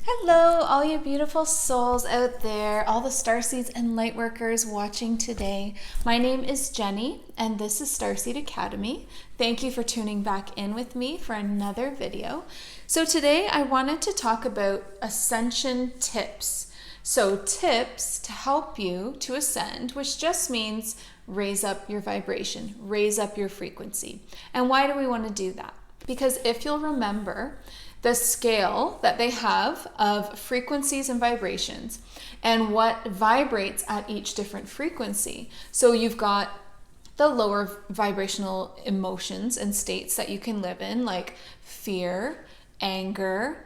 Hello, all you beautiful souls out there, all the Starseeds and Lightworkers watching today. My name is Jenny, and this is Starseed Academy. Thank you for tuning back in with me for another video. So today I wanted to talk about Ascension tips. So tips to help you to ascend, which just means raise up your vibration, raise up your frequency. And why do we want to do that? Because if you'll remember, the scale that they have of frequencies and vibrations and what vibrates at each different frequency. So you've got the lower vibrational emotions and states that you can live in, like fear, anger,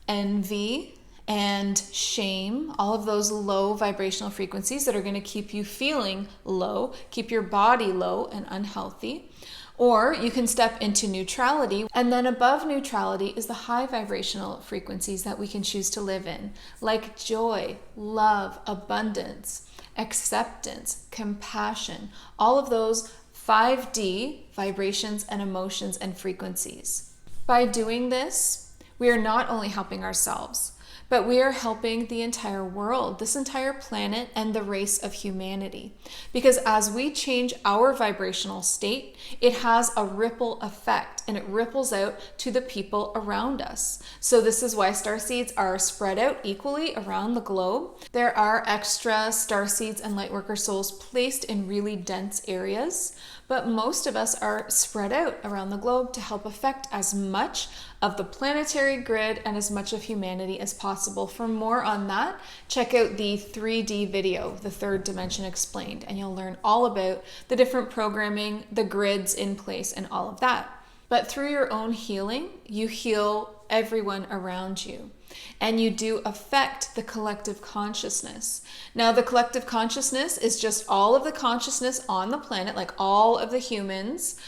envy, and shame, all of those low vibrational frequencies that are going to keep you feeling low, keep your body low and unhealthy. Or you can step into neutrality, and then above neutrality is the high vibrational frequencies that we can choose to live in, like joy, love, abundance, acceptance, compassion, all of those 5D vibrations and emotions and frequencies. By doing this, we are not only helping ourselves, but we are helping the entire world, this entire planet, and the race of humanity. Because as we change our vibrational state, it has a ripple effect and it ripples out to the people around us. So this is why starseeds are spread out equally around the globe. There are extra starseeds and lightworker souls placed in really dense areas, but most of us are spread out around the globe to help affect as much of the planetary grid and as much of humanity as possible. For more on that, check out the 3D video, The Third Dimension Explained, and you'll learn all about the different programming, the grids in place, and all of that. But through your own healing, you heal everyone around you. And you do affect the collective consciousness. Now, the collective consciousness is just all of the consciousness on the planet, like all of the humans,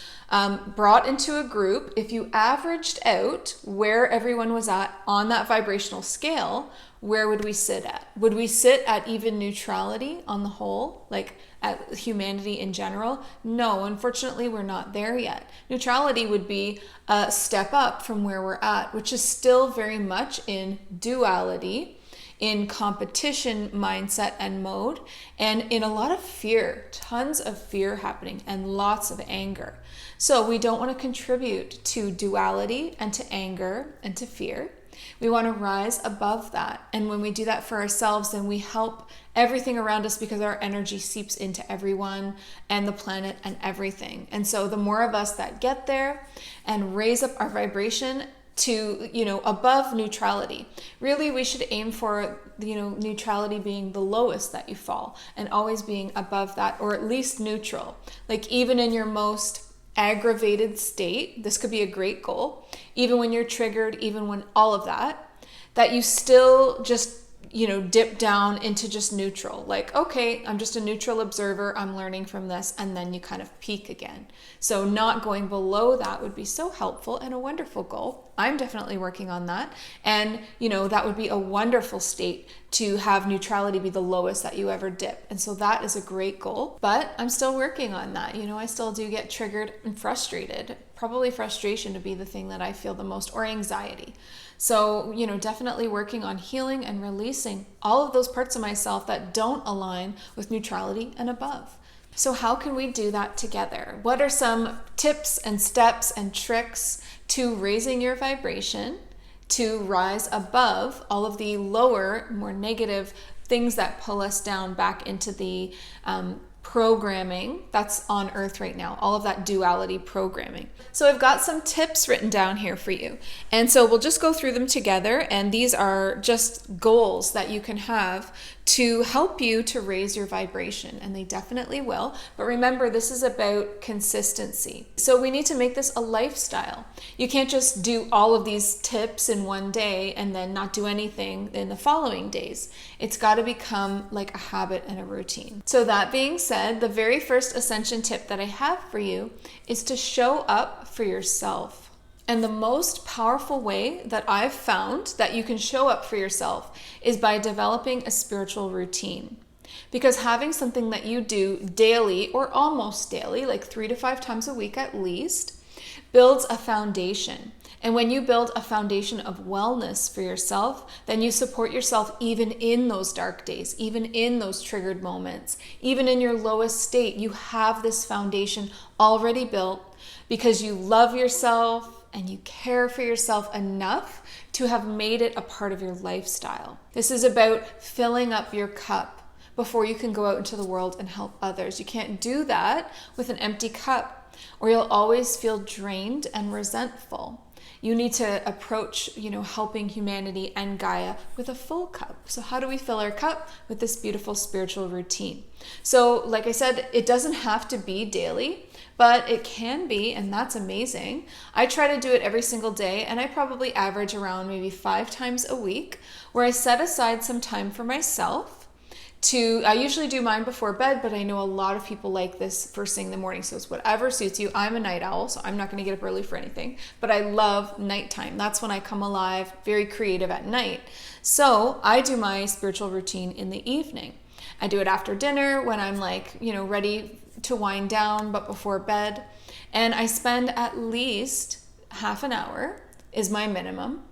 brought into a group. If you averaged out where everyone was at on that vibrational scale, where would we sit at? Would we sit at even neutrality on the whole, like at humanity in general? No, unfortunately, we're not there yet. Neutrality would be a step up from where we're at, which is still very much in duality, in competition mindset and mode, and in a lot of fear, tons of fear happening and lots of anger. So we don't want to contribute to duality and to anger and to fear. We want to rise above that. And when we do that for ourselves, then we help everything around us because our energy seeps into everyone and the planet and everything. And so the more of us that get there and raise up our vibration to, above neutrality. Really, we should aim for, neutrality being the lowest that you fall and always being above that, or at least neutral. Like even in your most aggravated state, this could be a great goal. Even when you're triggered, even when all of that you still just, dip down into just neutral. Like, okay, I'm just a neutral observer. I'm learning from this. And then you kind of peak again. So not going below that would be so helpful and a wonderful goal. I'm definitely working on that. And, that would be a wonderful state to have neutrality be the lowest that you ever dip. And so that is a great goal, but I'm still working on that. I still do get triggered and frustrated. Probably frustration to be the thing that I feel the most, or anxiety. So, definitely working on healing and releasing all of those parts of myself that don't align with neutrality and above. So how can we do that together? What are some tips and steps and tricks to raising your vibration to rise above all of the lower, more negative things that pull us down back into the programming that's on Earth right now, all of that duality programming. So I've got some tips written down here for you. And so we'll just go through them together. And these are just goals that you can have to help you to raise your vibration. And they definitely will. But remember, this is about consistency. So we need to make this a lifestyle. You can't just do all of these tips in one day and then not do anything in the following days. It's got to become like a habit and a routine. So that being said, the very first Ascension tip that I have for you is to show up for yourself. And the most powerful way that I've found that you can show up for yourself is by developing a spiritual routine. Because having something that you do daily or almost daily, like 3 to 5 times a week at least, builds a foundation. And when you build a foundation of wellness for yourself, then you support yourself even in those dark days, even in those triggered moments, even in your lowest state. You have this foundation already built because you love yourself and you care for yourself enough to have made it a part of your lifestyle. This is about filling up your cup before you can go out into the world and help others. You can't do that with an empty cup, or you'll always feel drained and resentful. You need to approach, helping humanity and Gaia with a full cup. So how do we fill our cup? With this beautiful spiritual routine. So like I said, it doesn't have to be daily, but it can be, and that's amazing. I try to do it every single day, and I probably average around maybe 5 times a week, where I set aside some time for myself. I usually do mine before bed, but I know a lot of people like this first thing in the morning. So it's whatever suits you. I'm a night owl, so I'm not going to get up early for anything, but I love nighttime. That's when I come alive, very creative at night. So I do my spiritual routine in the evening. I do it after dinner when I'm ready to wind down, but before bed. And I spend at least half an hour is my minimum,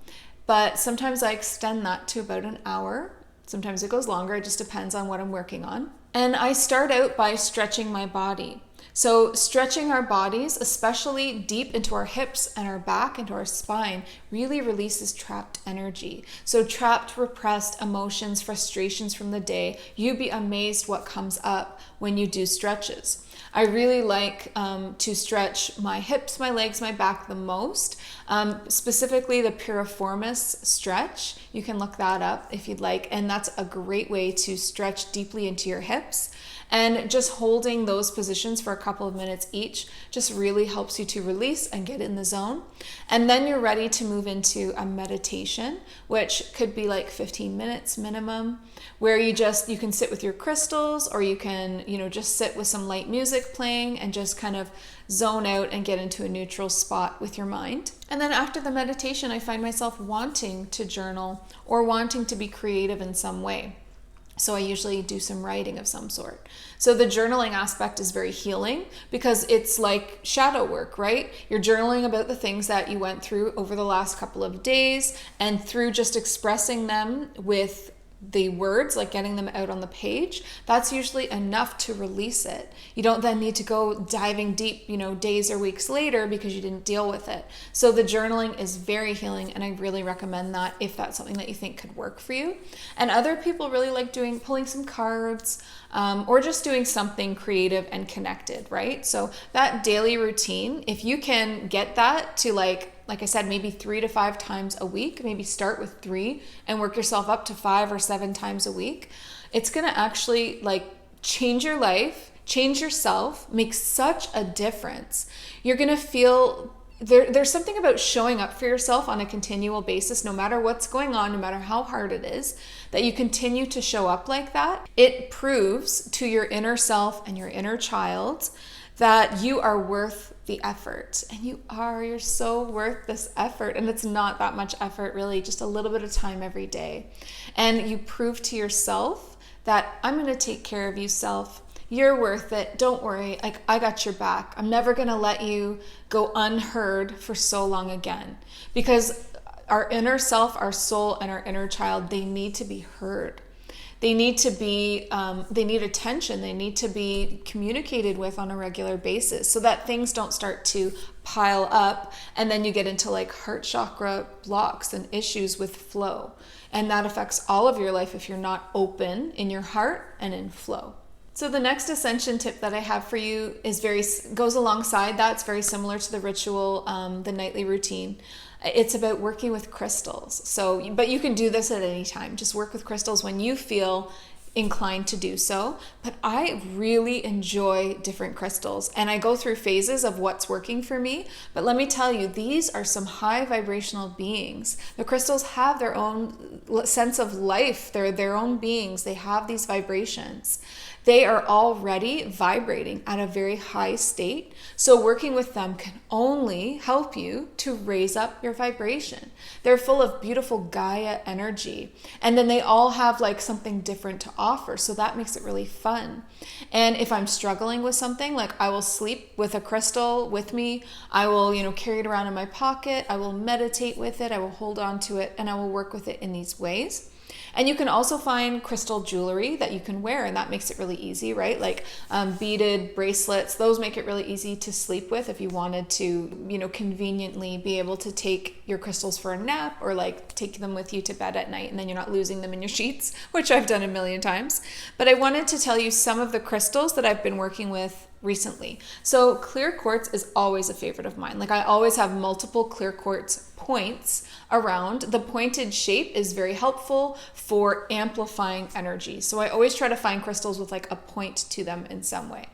but sometimes I extend that to about an hour. Sometimes it goes longer. It just depends on what I'm working on. And I start out by stretching my body. So stretching our bodies, especially deep into our hips and our back, into our spine, really releases trapped energy. So trapped, repressed emotions, frustrations from the day, you'd be amazed what comes up when you do stretches. I really like to stretch my hips, my legs, my back the most, specifically the piriformis stretch. You can look that up if you'd like, and that's a great way to stretch deeply into your hips. And just holding those positions for a couple of minutes each just really helps you to release and get in the zone. And then you're ready to move into a meditation, which could be like 15 minutes minimum, where you can sit with your crystals, or you can, just sit with some light music playing and just kind of zone out and get into a neutral spot with your mind. And then after the meditation, I find myself wanting to journal or wanting to be creative in some way. So I usually do some writing of some sort. So the journaling aspect is very healing because it's like shadow work, right? You're journaling about the things that you went through over the last couple of days, and through just expressing them with the words, like getting them out on the page, that's usually enough to release it. You don't then need to go diving deep, days or weeks later because you didn't deal with it. So the journaling is very healing, and I really recommend that if that's something that you think could work for you. And other people really like pulling some cards, or just doing something creative and connected, right? So that daily routine, if you can get that to like I said, maybe 3 to 5 times a week, maybe start with 3 and work yourself up to 5 or 7 times a week, it's going to actually change your life, change yourself, make such a difference. You're going to feel there's something about showing up for yourself on a continual basis, no matter what's going on, no matter how hard it is, that you continue to show up like that. It proves to your inner self and your inner child that you are worth the effort. And you're so worth this effort. And it's not that much effort, really, just a little bit of time every day. And you prove to yourself that I'm going to take care of you, self. You're worth it. Don't worry. I got your back. I'm never going to let you go unheard for so long again. Because our inner self, our soul, and our inner child, they need to be heard. They need to be, they need attention. They need to be communicated with on a regular basis so that things don't start to pile up, and then you get into heart chakra blocks and issues with flow. And that affects all of your life if you're not open in your heart and in flow. So the next ascension tip that I have for you goes alongside that. It's very similar to the ritual, the nightly routine. It's about working with crystals. But you can do this at any time. Just work with crystals when you feel inclined to do so. But I really enjoy different crystals, and I go through phases of what's working for me. But let me tell you, these are some high vibrational beings. The crystals have their own sense of life. They're their own beings. They have these vibrations. they are already vibrating at a very high state. So working with them can only help you to raise up your vibration. They're full of beautiful Gaia energy. And then they all have like something different to offer. So that makes it really fun. And if I'm struggling with something, like I will sleep with a crystal with me. I will, carry it around in my pocket. I will meditate with it. I will hold on to it, and I will work with it in these ways. And you can also find crystal jewelry that you can wear, and that makes it really easy, right? Like beaded bracelets, those make it really easy to sleep with if you wanted to, conveniently be able to take your crystals for a nap, or like take them with you to bed at night, and then you're not losing them in your sheets, which I've done a million times. But I wanted to tell you some of the crystals that I've been working with recently. So clear quartz is always a favorite of mine. Like I always have multiple clear quartz points around. The pointed shape is very helpful for amplifying energy. So I always try to find crystals with like a point to them in some way.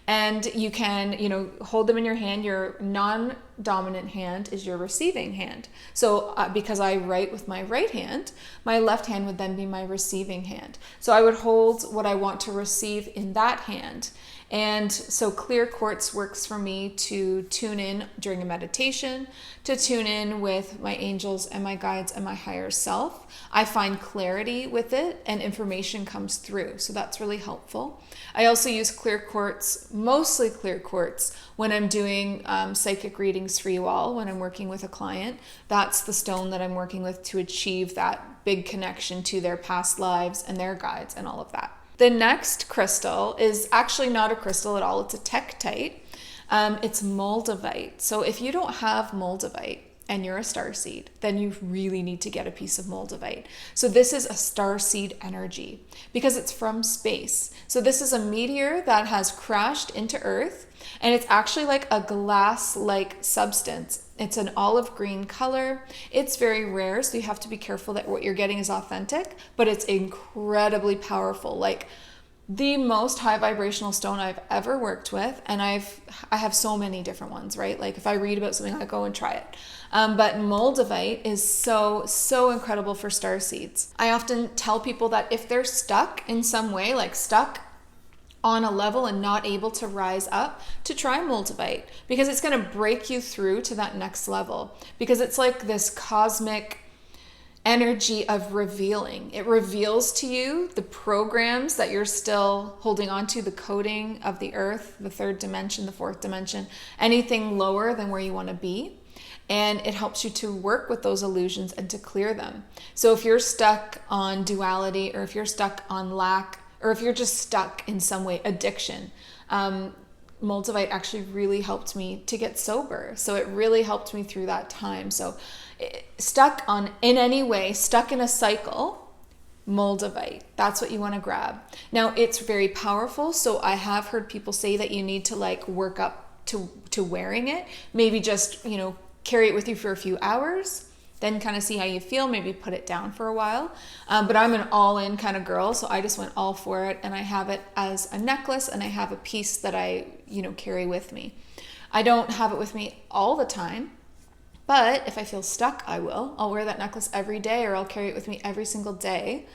And you can, hold them in your hand. Your non-dominant hand is your receiving hand. So because I write with my right hand, my left hand would then be my receiving hand. So I would hold what I want to receive in that hand. And so clear quartz works for me to tune in during a meditation, to tune in with my angels and my guides and my higher self. I find clarity with it, and information comes through. So that's really helpful. I also use clear quartz, mostly clear quartz, when I'm doing psychic readings for you all, when I'm working with a client. That's the stone that I'm working with to achieve that big connection to their past lives and their guides and all of that. The next crystal is actually not a crystal at all. It's a tektite. It's moldavite. So if you don't have moldavite and you're a starseed, then you really need to get a piece of moldavite. So this is a starseed energy because it's from space. So this is a meteor that has crashed into Earth, and it's actually like a glass-like substance. It's an olive green color. It's very rare, so you have to be careful that what you're getting is authentic, but it's incredibly powerful. Like the most high vibrational stone I've ever worked with, and I have so many different ones, right? Like if I read about something, I go and try it. But moldavite is so incredible for starseeds. I often tell people that if they're stuck in some way, like stuck on a level and not able to rise up, to try moldavite, because it's going to break you through to that next level, because it's like this cosmic energy of revealing. It reveals to you the programs that you're still holding on to, the coding of the earth, the third dimension, the fourth dimension, anything lower than where you want to be. And it helps you to work with those illusions and to clear them. So if you're stuck on duality, or if you're stuck on lack, or if you're just stuck in some way, addiction, moldavite actually really helped me to get sober. So it really helped me through that time. So stuck in any way, stuck in a cycle, moldavite, that's what you want to grab. Now it's very powerful. So I have heard people say that you need to like work up to wearing it. Maybe just, carry it with you for a few hours, then kind of see how you feel, maybe put it down for a while. But I'm an all-in kind of girl, so I just went all for it, and I have it as a necklace, and I have a piece that I, carry with me. I don't have it with me all the time, but if I feel stuck, I will. I'll wear that necklace every day, or I'll carry it with me every single day.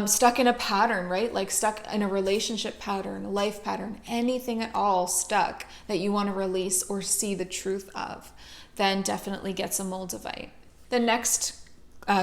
Stuck in a pattern, right? Like stuck in a relationship pattern, a life pattern, anything at all stuck that you want to release or see the truth of, then definitely get some moldavite. The next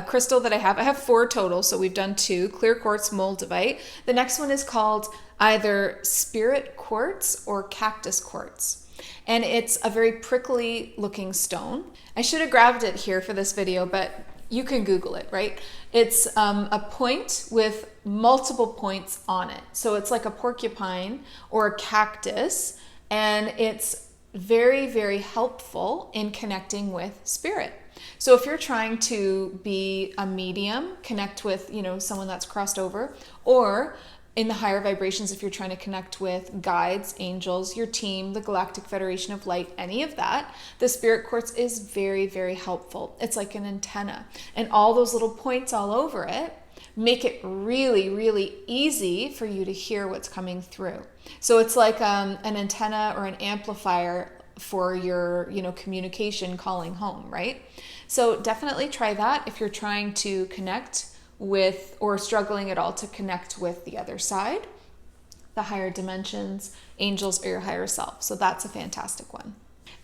crystal that I have 4 total, so we've done 2, clear quartz, moldavite. The next one is called either spirit quartz or cactus quartz. And it's a very prickly looking stone. I should have grabbed it here for this video, but you can Google it, right? It's a point with multiple points on it. So it's like a porcupine or a cactus, and it's very, very helpful in connecting with spirit. So if you're trying to be a medium, connect with, someone that's crossed over, or in the higher vibrations, if you're trying to connect with guides, angels, your team, the Galactic Federation of Light, any of that, the spirit quartz is very, very helpful. It's like an antenna, and all those little points all over it make it really, really easy for you to hear what's coming through. So it's like an antenna or an amplifier for your, communication calling home, right? So definitely try that if you're trying to connect with, or struggling at all to connect with the other side. the higher dimensions, angels, or your higher self. So that's a fantastic one.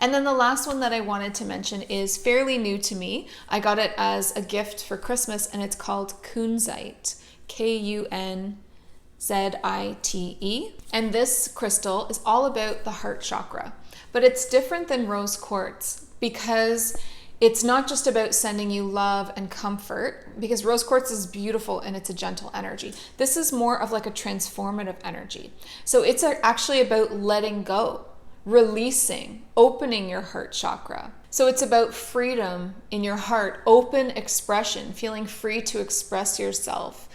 And then the last one that I wanted to mention is fairly new to me. I got it as a gift for Christmas, and it's called kunzite, Kunzite. And this crystal is all about the heart chakra, but it's different than rose quartz because it's not just about sending you love and comfort, because rose quartz is beautiful and it's a gentle energy. This is more of like a transformative energy. So it's actually about letting go, releasing, opening your heart chakra. So it's about freedom in your heart, open expression, feeling free to express yourself.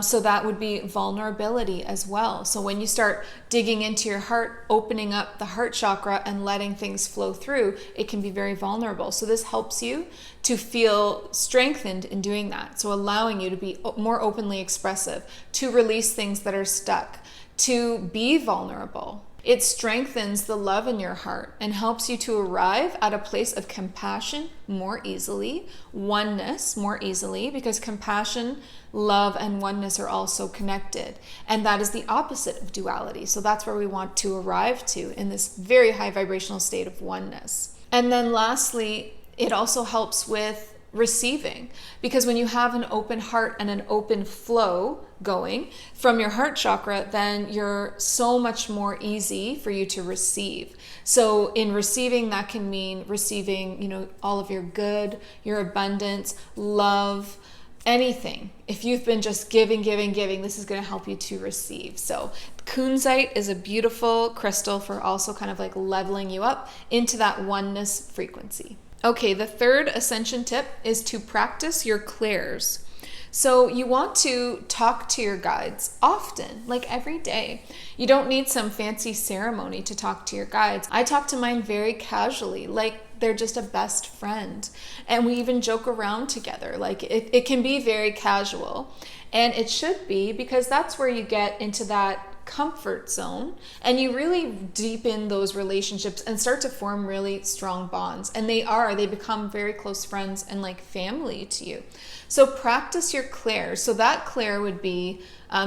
So that would be vulnerability as well. So when you start digging into your heart, opening up the heart chakra and letting things flow through, it can be very vulnerable. So this helps you to feel strengthened in doing that. So allowing you to be more openly expressive, to release things that are stuck, to be vulnerable. It strengthens the love in your heart and helps you to arrive at a place of compassion more easily, oneness more easily, because compassion, love, and oneness are also connected. And that is the opposite of duality. So that's where we want to arrive to in this very high vibrational state of oneness. And then lastly, it also helps with receiving, because when you have an open heart and an open flow going from your heart chakra, then you're so much more easy for you to receive. So in receiving, that can mean receiving, all of your good, your abundance, love, anything. If you've been just giving, this is going to help you to receive. So kunzite is a beautiful crystal for also kind of like leveling you up into that oneness frequency. Okay, the third ascension tip is to practice your clairs. So you want to talk to your guides often, like every day. You don't need some fancy ceremony to talk to your guides. I talk to mine very casually, like they're just a best friend. And we even joke around together. Like it can be very casual. And it should be, because that's where you get into that comfort zone and you really deepen those relationships and start to form really strong bonds. And they become very close friends and like family to you. So practice your clairs. So that clair would be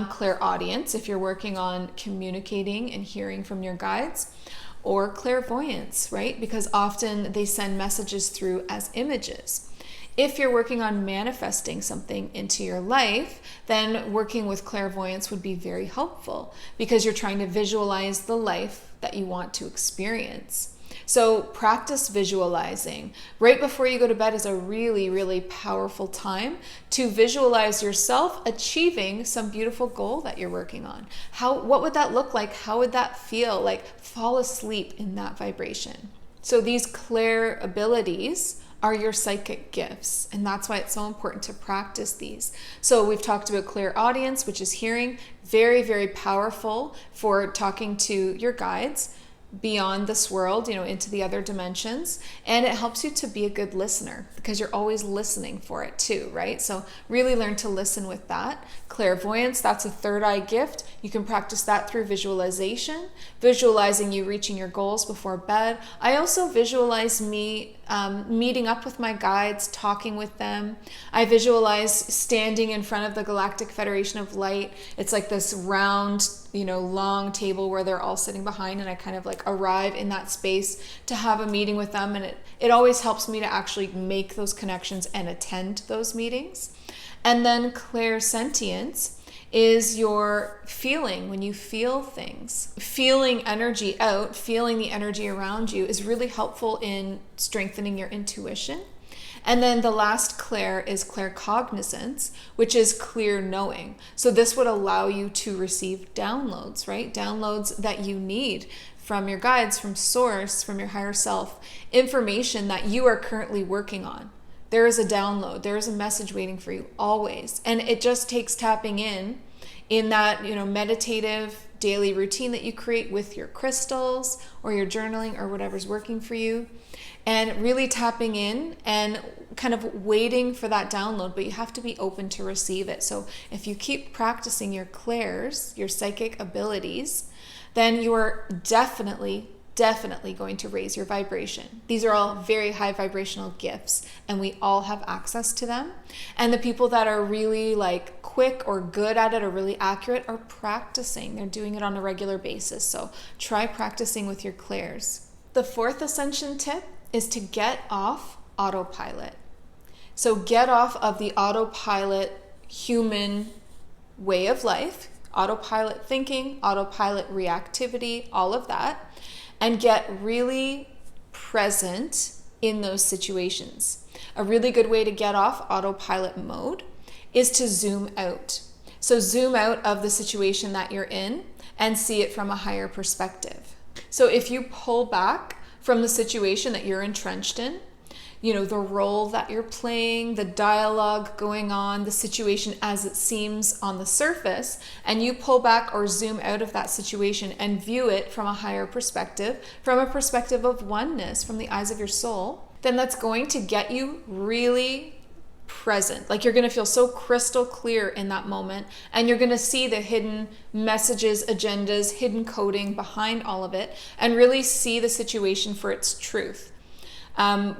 clairaudience if you're working on communicating and hearing from your guides, or clairvoyance, right? Because often they send messages through as images. If you're working on manifesting something into your life, then working with clairvoyance would be very helpful, because you're trying to visualize the life that you want to experience. So practice visualizing. Right before you go to bed is a really, really powerful time to visualize yourself achieving some beautiful goal that you're working on. What would that look like? How would that feel? Like fall asleep in that vibration. So these clair abilities are your psychic gifts, and that's why it's so important to practice these. So we've talked about clairaudience, which is hearing, very, very powerful for talking to your guides beyond this world, into the other dimensions. And it helps you to be a good listener, because you're always listening for it too, right? So really learn to listen with that. Clairvoyance, that's a third eye gift. You can practice that through visualization, visualizing you reaching your goals before bed. I also visualize me meeting up with my guides, talking with them. I visualize standing in front of the Galactic Federation of Light. It's like this round, long table where they're all sitting behind, and I kind of like arrive in that space to have a meeting with them. And it always helps me to actually make those connections and attend those meetings. And then clairsentience is your feeling. When you feel things, feeling energy out, feeling the energy around you is really helpful in strengthening your intuition. And then the last clair is claircognizance, which is clear knowing. So this would allow you to receive downloads, right? Downloads that you need from your guides, from source, from your higher self, information that you are currently working on. There is a download, there is a message waiting for you always. And it just takes tapping in that, meditative daily routine that you create with your crystals or your journaling or whatever's working for you, and really tapping in and kind of waiting for that download, but you have to be open to receive it. So if you keep practicing your clairs, your psychic abilities, then you are definitely going to raise your vibration. These are all very high vibrational gifts, and we all have access to them. And the people that are really like quick or good at it or really accurate are practicing. They're doing it on a regular basis. So try practicing with your clairs. The fourth Ascension tip is to get off autopilot. So get off of the autopilot human way of life, autopilot thinking, autopilot reactivity, all of that, and get really present in those situations. A really good way to get off autopilot mode is to zoom out. So zoom out of the situation that you're in and see it from a higher perspective. So if you pull back from the situation that you're entrenched in, you know, the role that you're playing, the dialogue going on, the situation as it seems on the surface, and you pull back or zoom out of that situation and view it from a higher perspective, from a perspective of oneness, from the eyes of your soul, then that's going to get you really present. Like, you're going to feel so crystal clear in that moment, and you're going to see the hidden messages, agendas, hidden coding behind all of it, and really see the situation for its truth.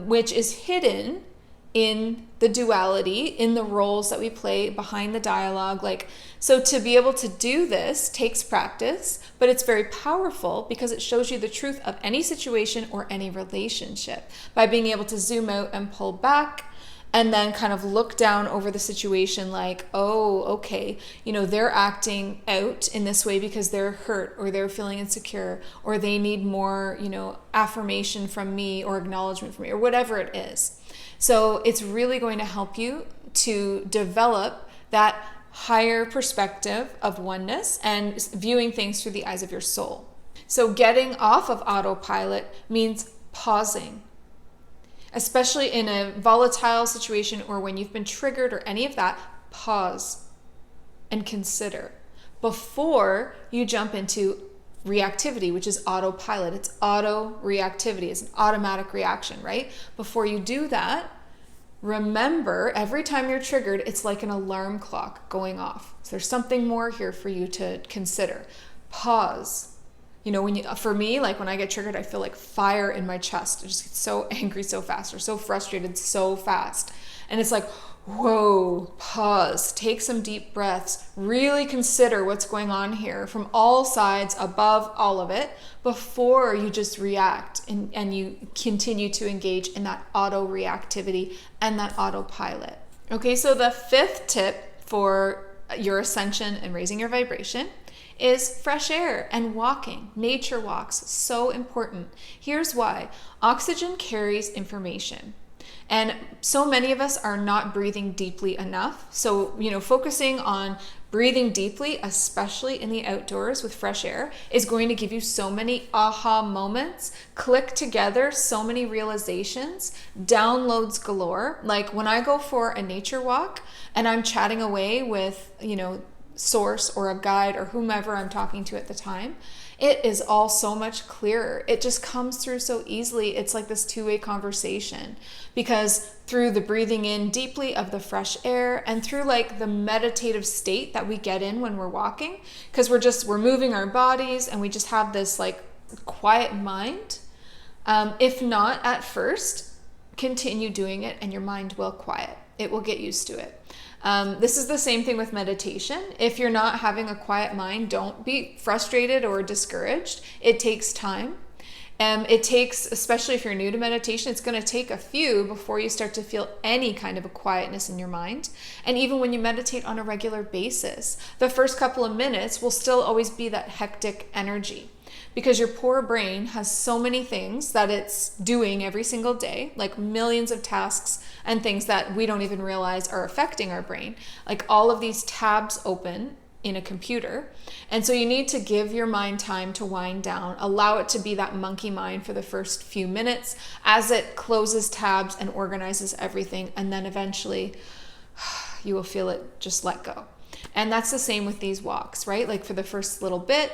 Which is hidden in the duality, in the roles that we play behind the dialogue. So to be able to do this takes practice, but it's very powerful because it shows you the truth of any situation or any relationship by being able to zoom out and pull back and then kind of look down over the situation like, oh, okay, you know, they're acting out in this way because they're hurt or they're feeling insecure or they need more, you know, affirmation from me or acknowledgement from me or whatever it is. So it's really going to help you to develop that higher perspective of oneness and viewing things through the eyes of your soul. So getting off of autopilot means pausing. Especially in a volatile situation or when you've been triggered or any of that, pause and consider before you jump into reactivity, which is autopilot. It's auto reactivity. It's an automatic reaction, right? Before you do that, remember every time you're triggered, it's like an alarm clock going off. So there's something more here for you to consider. Pause. You know, for me, like when I get triggered, I feel like fire in my chest. I just get so angry so fast or so frustrated so fast. And it's like, whoa, pause, take some deep breaths, really consider what's going on here from all sides, above all of it, before you just react and you continue to engage in that auto reactivity and that autopilot. Okay, so the fifth tip for your ascension and raising your vibration is fresh air and walking. Nature walks, so important. Here's why. Oxygen carries information. And so many of us are not breathing deeply enough. So, you know, focusing on breathing deeply, especially in the outdoors with fresh air, is going to give you so many aha moments, click together, so many realizations, downloads galore. Like when I go for a nature walk and I'm chatting away with, you know, source or a guide or whomever I'm talking to at the time, it is all so much clearer. It just comes through so easily. It's like this two-way conversation because through the breathing in deeply of the fresh air and through like the meditative state that we get in when we're walking, because we're moving our bodies and we just have this like quiet mind. If not at first, continue doing it and your mind will quiet. It will get used to it. This is the same thing with meditation. If you're not having a quiet mind, don't be frustrated or discouraged. It takes time. It takes, especially if you're new to meditation, it's going to take a few before you start to feel any kind of a quietness in your mind. And even when you meditate on a regular basis, the first couple of minutes will still always be that hectic energy. Because your poor brain has so many things that it's doing every single day, like millions of tasks and things that we don't even realize are affecting our brain. Like all of these tabs open in a computer. And so you need to give your mind time to wind down, allow it to be that monkey mind for the first few minutes as it closes tabs and organizes everything. And then eventually you will feel it just let go. And that's the same with these walks, right? Like for the first little bit,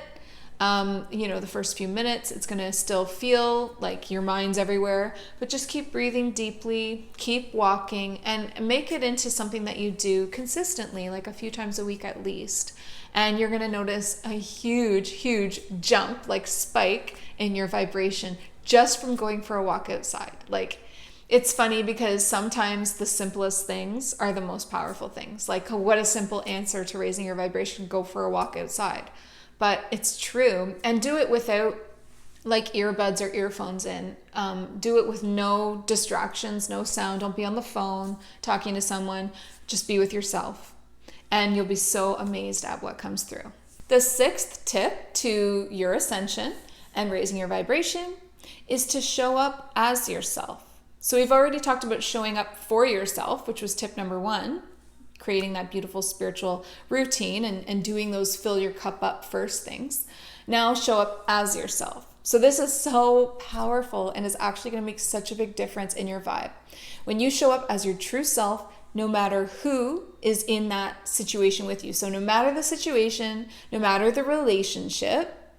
the first few minutes, it's going to still feel like your mind's everywhere, but just keep breathing deeply, keep walking, and make it into something that you do consistently, like a few times a week at least. And you're going to notice a huge, huge jump, like spike in your vibration just from going for a walk outside. Like it's funny because sometimes the simplest things are the most powerful things. Like, what a simple answer to raising your vibration: go for a walk outside. But it's true. And do it without like earbuds or earphones in. Do it with no distractions, no sound. Don't be on the phone talking to someone. Just be with yourself. And you'll be so amazed at what comes through. The sixth tip to your ascension and raising your vibration is to show up as yourself. So we've already talked about showing up for yourself, which was tip number 1, creating that beautiful spiritual routine and doing those fill your cup up first things. Now show up as yourself. So this is so powerful and is actually going to make such a big difference in your vibe. When you show up as your true self, no matter who is in that situation with you. So no matter the situation, no matter the relationship,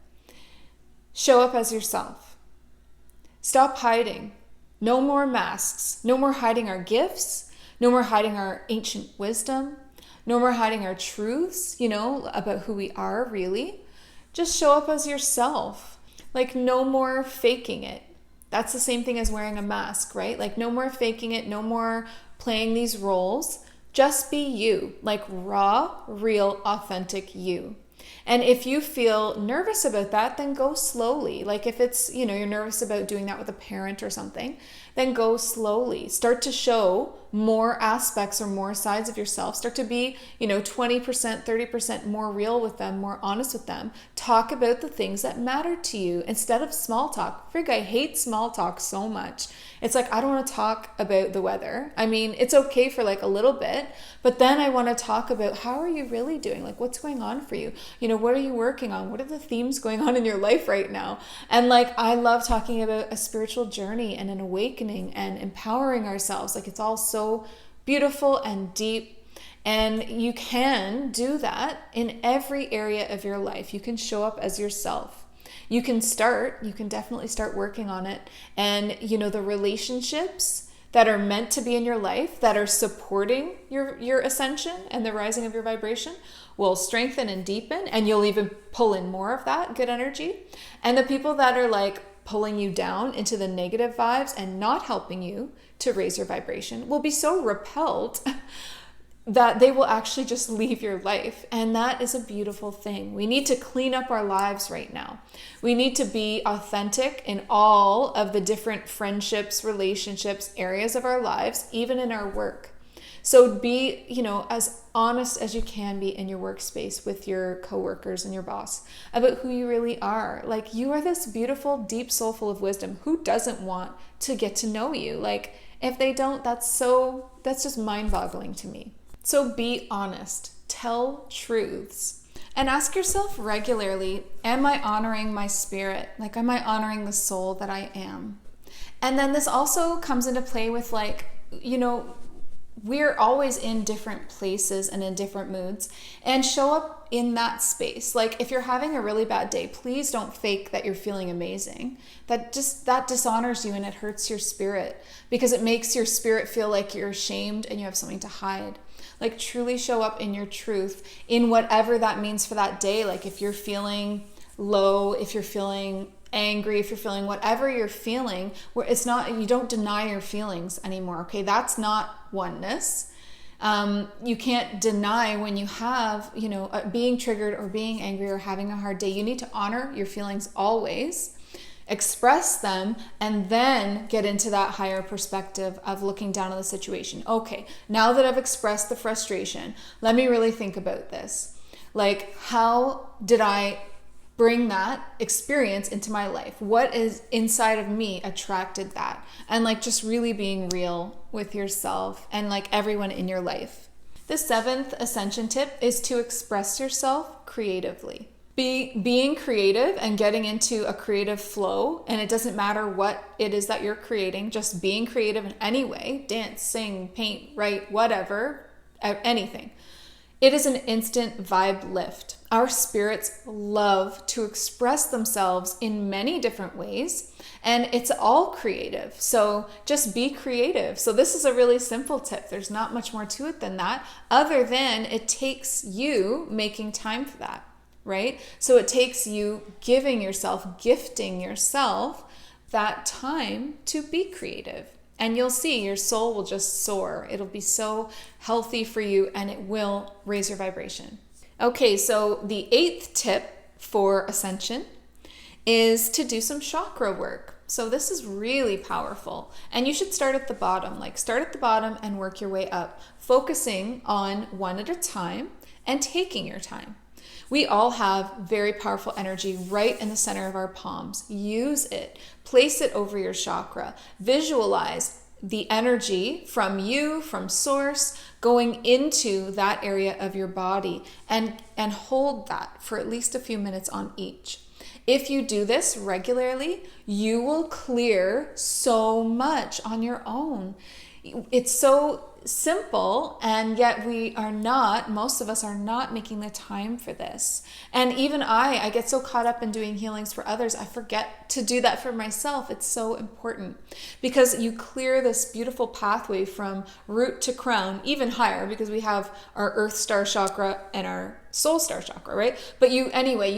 show up as yourself. Stop hiding. No more masks. No more hiding our gifts. No more hiding our ancient wisdom. No more hiding our truths, about who we are really. Just show up as yourself. Like, no more faking it. That's the same thing as wearing a mask, right? Like, no more faking it. No more playing these roles. Just be you, like raw, real, authentic you. And if you feel nervous about that, then go slowly. Like if it's, you're nervous about doing that with a parent or something, then go slowly. Start to show more aspects or more sides of yourself. Start to be, 20%, 30% more real with them, more honest with them. Talk about the things that matter to you instead of small talk. Frig, I hate small talk so much. It's like, I don't want to talk about the weather. I mean, it's okay for like a little bit, but then I want to talk about how are you really doing? Like, what's going on for you? What are you working on? What are the themes going on in your life right now? And like, I love talking about a spiritual journey and an awakening and empowering ourselves. Like, it's all so beautiful and deep. And you can do that in every area of your life. You can show up as yourself. You can definitely start working on it. And, the relationships that are meant to be in your life, that are supporting your ascension and the rising of your vibration, will strengthen and deepen, and you'll even pull in more of that good energy. And the people that are like pulling you down into the negative vibes and not helping you to raise your vibration will be so repelled that they will actually just leave your life. And that is a beautiful thing. We need to clean up our lives right now. We need to be authentic in all of the different friendships, relationships, areas of our lives, even in our work. So be, as honest as you can be in your workspace with your coworkers and your boss about who you really are. Like, you are this beautiful, deep soul full of wisdom. Who doesn't want to get to know you? Like, if they don't, that's just mind-boggling to me. So be honest, tell truths, and ask yourself regularly, am I honoring my spirit? Like, am I honoring the soul that I am? And then this also comes into play with like, we're always in different places and in different moods, and show up in that space. Like, if you're having a really bad day, please don't fake that you're feeling amazing. That dishonors you and it hurts your spirit, because it makes your spirit feel like you're ashamed and you have something to hide. Like, truly show up in your truth in whatever that means for that day. Like, if you're feeling low, if you're feeling angry, if you're feeling whatever you're feeling, where it's not, you don't deny your feelings anymore. Okay, that's not oneness. You can't deny when you have, being triggered or being angry or having a hard day. You need to honor your feelings always, express them, and then get into that higher perspective of looking down on the situation. Okay, now that I've expressed the frustration, let me really think about this. Like, how did I bring that experience into my life? What is inside of me attracted that? And like, just really being real with yourself and like everyone in your life. The 7th ascension tip is to express yourself creatively. Being creative and getting into a creative flow, and it doesn't matter what it is that you're creating, just being creative in any way, dance, sing, paint, write, whatever, anything. It is an instant vibe lift. Our spirits love to express themselves in many different ways, and it's all creative. So just be creative. So this is a really simple tip. There's not much more to it than that, other than it takes you making time for that, right? So it takes you gifting yourself that time to be creative. And you'll see your soul will just soar. It'll be so healthy for you, and it will raise your vibration. Okay, so the 8th tip for Ascension is to do some chakra work. So this is really powerful. And you should start at the bottom. Like, start at the bottom and work your way up, focusing on one at a time and taking your time. We all have very powerful energy right in the center of our palms. Use it. Place it over your chakra. Visualize the energy from you, from source, going into that area of your body, and hold that for at least a few minutes on each. If you do this regularly, you will clear so much on your own. It's so simple, and yet most of us are not making the time for this. And even I get so caught up in doing healings for others, I forget to do that for myself. It's so important because you clear this beautiful pathway from root to crown, even higher, because we have our earth star chakra and our soul star chakra, right? But you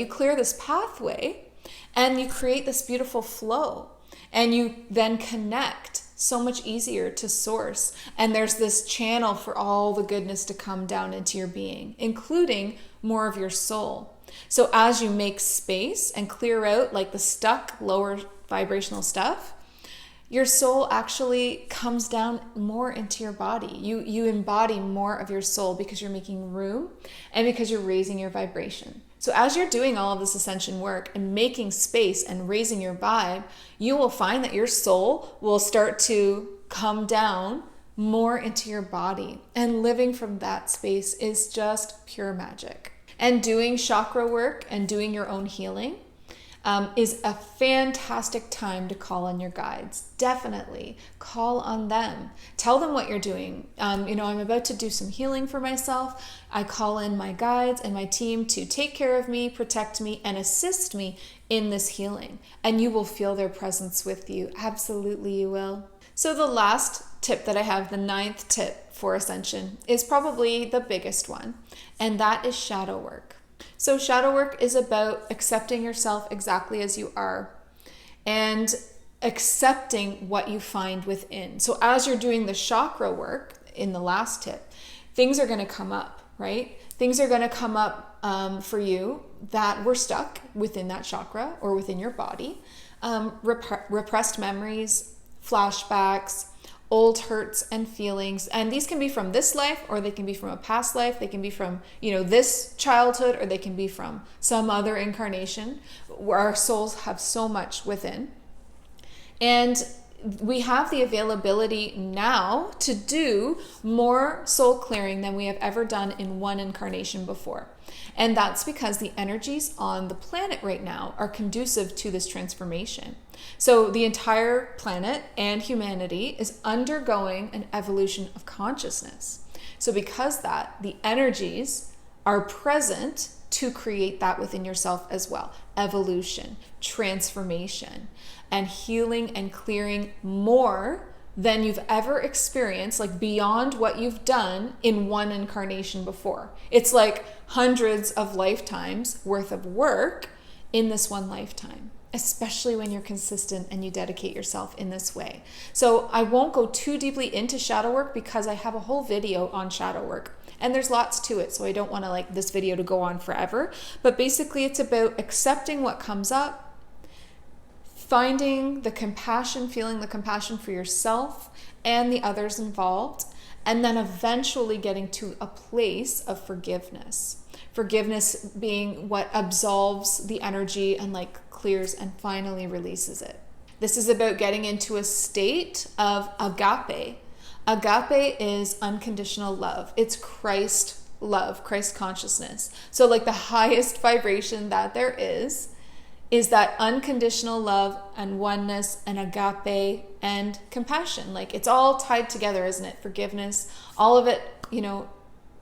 clear this pathway and you create this beautiful flow, and you then connect so much easier to source. And there's this channel for all the goodness to come down into your being, including more of your soul. So as you make space and clear out like the stuck lower vibrational stuff, your soul actually comes down more into your body. You embody more of your soul because you're making room and because you're raising your vibration. So as you're doing all of this ascension work and making space and raising your vibe, you will find that your soul will start to come down more into your body. And living from that space is just pure magic. And doing chakra work and doing your own healing is a fantastic time to call on your guides. Definitely call on them. Tell them what you're doing. I'm about to do some healing for myself. I call in my guides and my team to take care of me, protect me, and assist me in this healing. And you will feel their presence with you. Absolutely, you will. So the last tip that I have, the 9th tip for Ascension, is probably the biggest one, and that is shadow work. So shadow work is about accepting yourself exactly as you are and accepting what you find within. So as you're doing the chakra work in the last tip, things are going to come up, right? Things are going to come up for you that were stuck within that chakra or within your body. Repressed memories, flashbacks, old hurts and feelings. And these can be from this life, or they can be from a past life. They can be from, this childhood, or they can be from some other incarnation, where our souls have so much within. And we have the availability now to do more soul clearing than we have ever done in one incarnation before. And that's because the energies on the planet right now are conducive to this transformation. So the entire planet and humanity is undergoing an evolution of consciousness. So because the energies are present to create that within yourself as well. Evolution, transformation, and healing and clearing more than you've ever experienced, like beyond what you've done in one incarnation before. It's like hundreds of lifetimes worth of work in this one lifetime, especially when you're consistent and you dedicate yourself in this way. So I won't go too deeply into shadow work because I have a whole video on shadow work. And there's lots to it, so I don't want this video to go on forever. But basically it's about accepting what comes up, finding the compassion, feeling the compassion for yourself and the others involved, and then eventually getting to a place of forgiveness. Forgiveness being what absolves the energy and clears and finally releases it. This is about getting into a state of agape. Agape is unconditional love. It's Christ love, Christ consciousness. So the highest vibration that there is that unconditional love and oneness and agape and compassion. It's all tied together, isn't it? Forgiveness, all of it,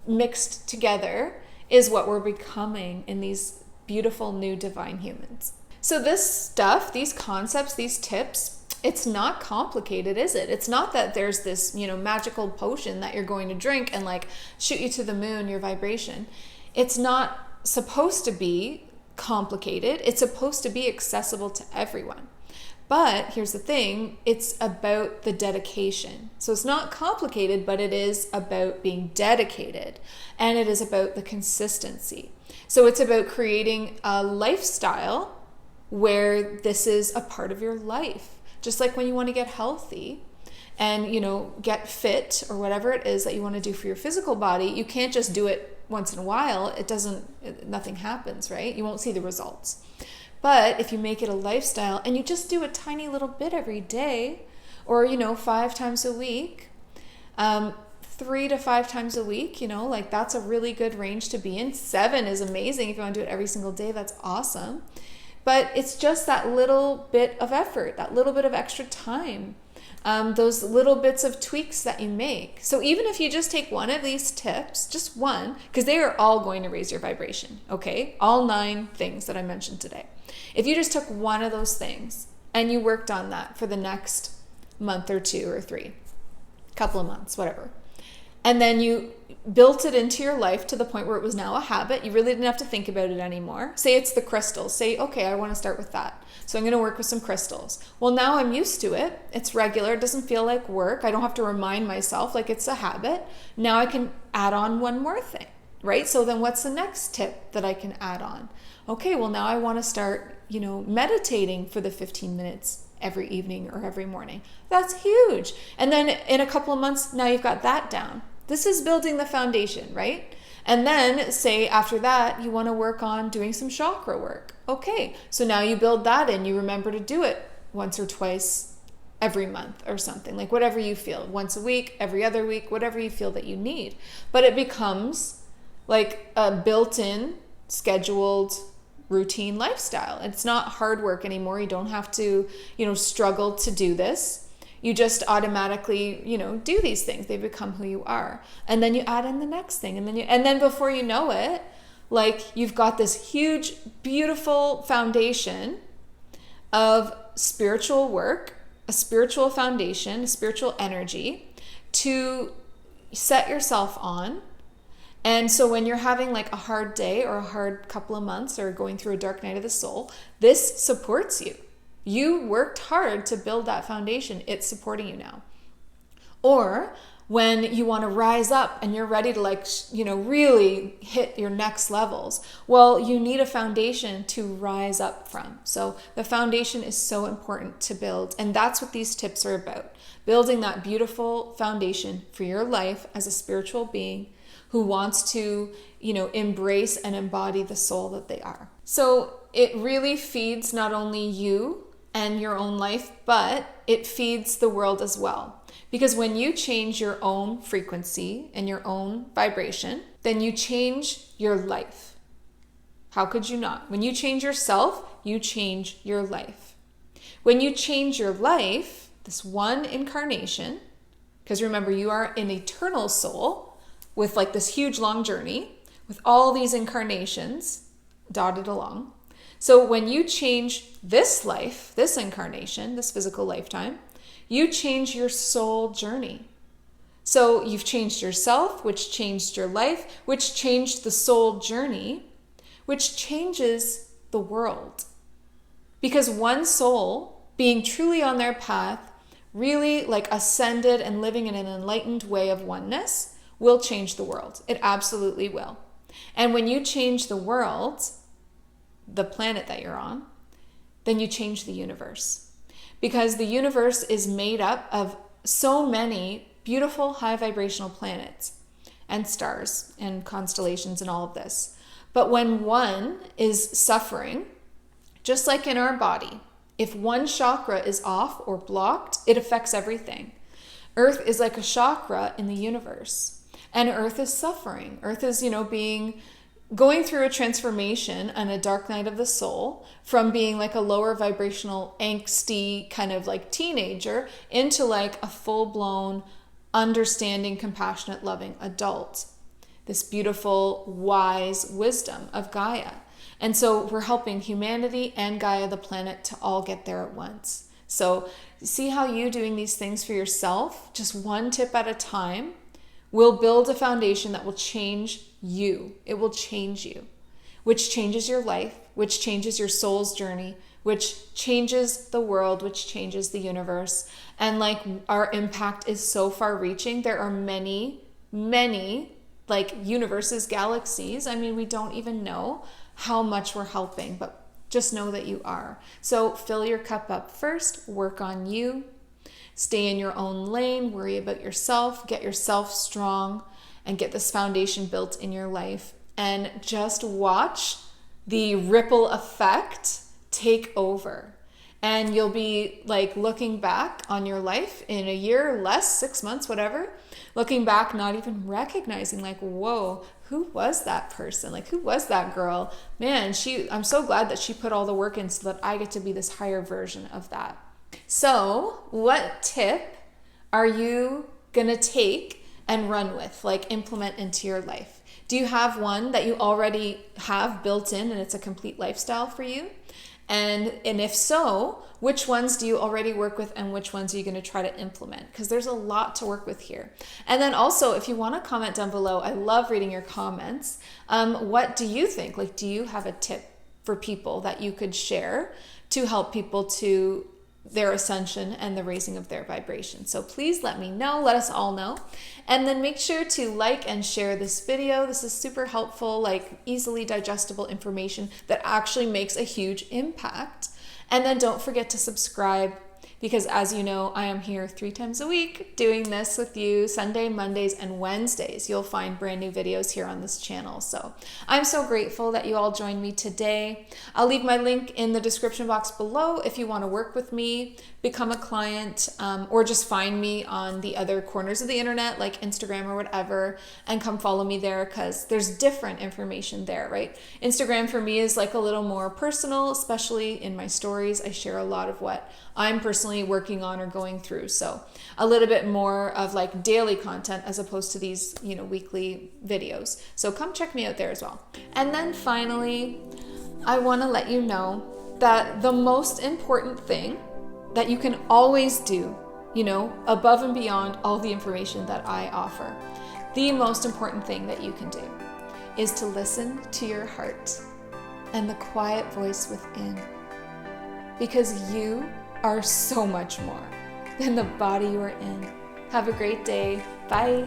mixed together is what we're becoming in these beautiful new divine humans. So this stuff, these concepts, these tips, it's not complicated, is it? It's not that there's this, magical potion that you're going to drink and shoot you to the moon, your vibration. It's not supposed to be complicated. It's supposed to be accessible to everyone. But here's the thing, it's about the dedication. So it's not complicated, but it is about being dedicated, and it is about the consistency. So it's about creating a lifestyle where this is a part of your life. Just like when you want to get healthy and, get fit or whatever it is that you want to do for your physical body, you can't just do it once in a while. Nothing happens, right? You won't see the results. But if you make it a lifestyle and you just do a tiny little bit every day, or, 5 times a week, 3 to 5 times a week, that's a really good range to be in. 7 is amazing. If you want to do it every single day, that's awesome. But it's just that little bit of effort, that little bit of extra time, those little bits of tweaks that you make. So even if you just take one of these tips, just one, because they are all going to raise your vibration, okay? All 9 things that I mentioned today. If you just took one of those things and you worked on that for the next month or 2 or 3, couple of months, whatever, and then you built it into your life to the point where it was now a habit, you really didn't have to think about it anymore. Say it's the crystals. Say, okay, I want to start with that. So I'm going to work with some crystals. Well, now I'm used to it. It's regular. It doesn't feel like work. I don't have to remind myself, like it's a habit. Now I can add on one more thing, right? So then what's the next tip that I can add on? Okay, well now I want to start, meditating for the 15 minutes every evening or every morning. That's huge. And then in a couple of months, now you've got that down. This is building the foundation, right? And then say after that, you want to work on doing some chakra work. Okay, so now you build that in. You remember to do it once or twice every month or something, like whatever you feel, once a week, every other week, whatever you feel that you need. But it becomes like a built-in, scheduled, routine lifestyle. It's not hard work anymore. You don't have to, struggle to do this. You just automatically, do these things. They become who you are. And then you add in the next thing. And then before you know it, like you've got this huge, beautiful foundation of spiritual work, a spiritual foundation, a spiritual energy to set yourself on. And so when you're having like a hard day or a hard couple of months or going through a dark night of the soul, this supports you. You worked hard to build that foundation. It's supporting you now. Or when you want to rise up and you're ready to really hit your next levels, well, you need a foundation to rise up from. So the foundation is so important to build. And that's what these tips are about. Building that beautiful foundation for your life as a spiritual being who wants to, embrace and embody the soul that they are. So it really feeds not only you and your own life, but it feeds the world as well. Because when you change your own frequency and your own vibration, then you change your life. How could you not? When you change yourself, you change your life. When you change your life, this one incarnation, because remember, you are an eternal soul, with like this huge long journey with all these incarnations dotted along. So when you change this life, this incarnation, this physical lifetime, you change your soul journey. So you've changed yourself, which changed your life, which changed the soul journey, which changes the world. Because one soul being truly on their path, really like ascended and living in an enlightened way of oneness, will change the world. It absolutely will. And when you change the world, the planet that you're on, then you change the universe. Because the universe is made up of so many beautiful high vibrational planets and stars and constellations and all of this. But when one is suffering, just like in our body, if one chakra is off or blocked, it affects everything. Earth is like a chakra in the universe. And Earth is suffering. Earth is, going through a transformation and a dark night of the soul from being like a lower vibrational, angsty kind of like teenager into like a full-blown, understanding, compassionate, loving adult. This beautiful, wise wisdom of Gaia. And so we're helping humanity and Gaia, the planet, to all get there at once. So see how you doing these things for yourself, just one tip at a time, will build a foundation that will change you. It will change you, which changes your life, which changes your soul's journey, which changes the world, which changes the universe. And like our impact is so far reaching. There are many, many like universes, galaxies. I mean, we don't even know how much we're helping, but just know that you are. So fill your cup up first, work on you, stay in your own lane, worry about yourself, get yourself strong, and get this foundation built in your life. And just watch the ripple effect take over. And you'll be like looking back on your life in a year, less, 6 months, whatever, looking back, not even recognizing like, whoa, who was that person? Like, who was that girl? Man, I'm so glad that she put all the work in so that I get to be this higher version of that. So what tip are you gonna take and run with, like implement into your life? Do you have one that you already have built in and it's a complete lifestyle for you? And if so, which ones do you already work with and which ones are you going to try to implement? Because there's a lot to work with here. And then also, if you want to comment down below, I love reading your comments. What do you think? Like, do you have a tip for people that you could share to help people to their ascension and the raising of their vibration? So please let me know, let us all know. And then make sure to like and share this video. This is super helpful, like easily digestible information that actually makes a huge impact. And then don't forget to subscribe, because as you know, I am here 3 times a week doing this with you, Sunday, Mondays, and Wednesdays. You'll find brand new videos here on this channel. So I'm so grateful that you all joined me today. I'll leave my link in the description box below if you want to work with me, become a client, or just find me on the other corners of the internet, like Instagram or whatever, and come follow me there, because there's different information there, right? Instagram for me is like a little more personal, especially in my stories. I share a lot of what I'm personally working on or going through. So a little bit more of like daily content as opposed to these, weekly videos. So come check me out there as well. And then finally, I want to let you know that the most important thing that you can always do, above and beyond all the information that I offer, the most important thing that you can do is to listen to your heart and the quiet voice within, because you are so much more than the body you are in. Have a great day. Bye.